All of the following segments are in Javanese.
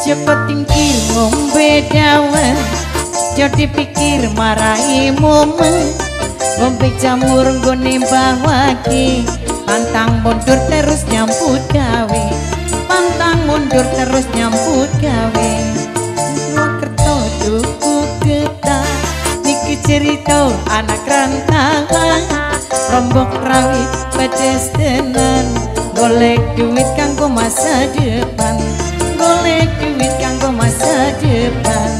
cepet tingkir ngombe dawa jadi pikir marahi momen ngombe jamur nggone bawaki pantang mundur terus nyambut gawe pantang mundur terus nyambut gawe Purwokerto tuku getah niki cerita anak rantangan rombok rawit pedes tenan golek duit kanggo masa depan golek duit kanggo masa depan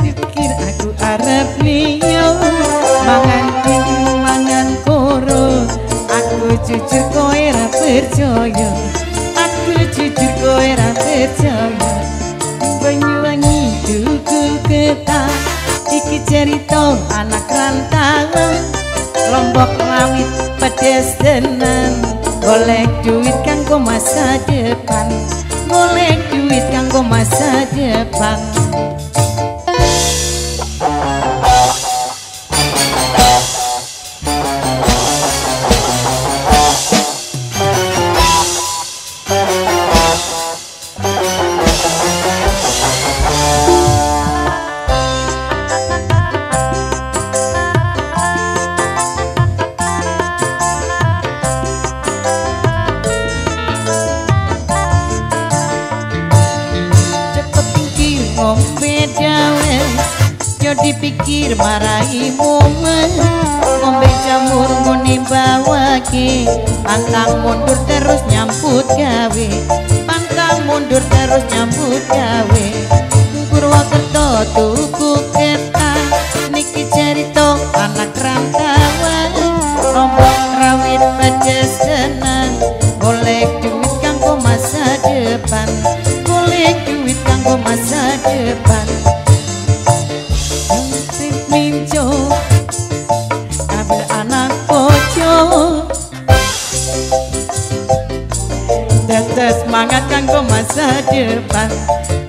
pikir aku arep liyo mangan tinggi mangan koro aku jujur kowe ra percaya aku jujur kowe ra percaya Banyuwangi tuku getah iki cerita anak rantangan lombok rawit pedes tenan golek duit kanggo masa depan golek duit kanggo masa depan dipikir marahi momen ngombe jamur ngone bawake pantang mundur terus nyambut gawe pantang mundur terus nyambut gawe Purwokerto tuku getah niki cerita anak rantauan rombok rawit pedes tenan golek duit kanggo masa depan golek duit kanggo masa depan minjo kabeh anak bojo tetes semangat kanggo masa depan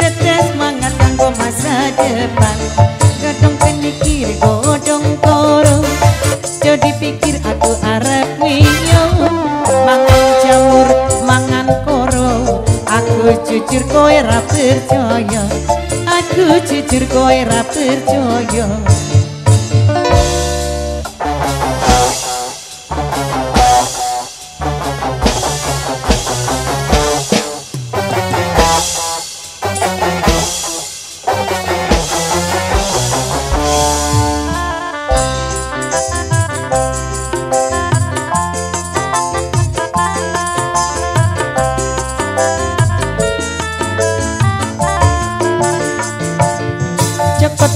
tetes semangat kanggo masa depan godhong penikir godhong koro jadi pikir aku arep wiyo mangan jamur mangan koro aku jujur kowe ra percaya aku jujur kowe ra percaya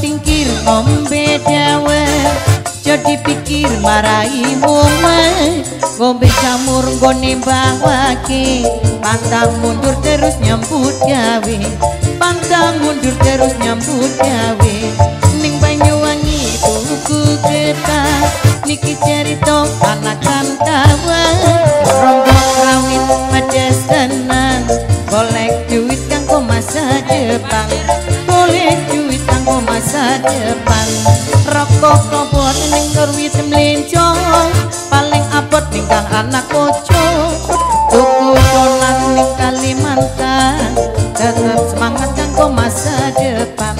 tingkir ngombe dawa jadi pikir marahi momen ngombe jamur nggone bawake pantang mundur terus nyambut gawe pantang mundur terus nyambut gawe ning Banyuwangi tuku getah niki cerita anak rantauan rombok rawit pedes tenan golek duit kanggo masa depan golek duit kanggo masa depan rokok robot ning ngerwit mlencong paling abot tingkang anak bojo tuku donat ning Kalimantan tetep semangat kanggo masa depan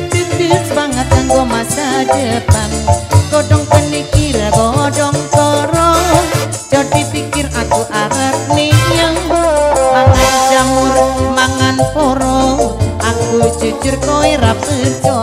tetep semangat kanggo masa depan godhong penikir godhong koro jadi pikir aku arep niyang mangan jamur mangan poro aku jujur kowe ra percaya